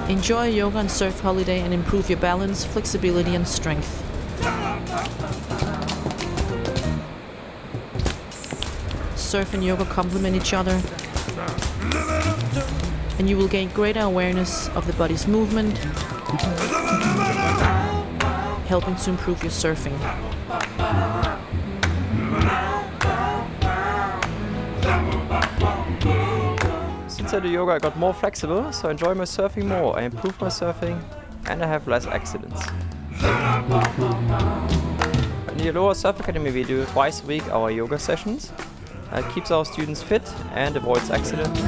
Enjoy a yoga and surf holiday and improve your balance, flexibility and strength. Surf and yoga complement each other, and you will gain greater awareness of the body's movement, helping to improve your surfing. Since I do yoga, I got more flexible, so I enjoy my surfing more, I improve my surfing, and I have less accidents. In the Aloha Surf Academy we do twice a week our yoga sessions. It keeps our students fit and avoids accidents.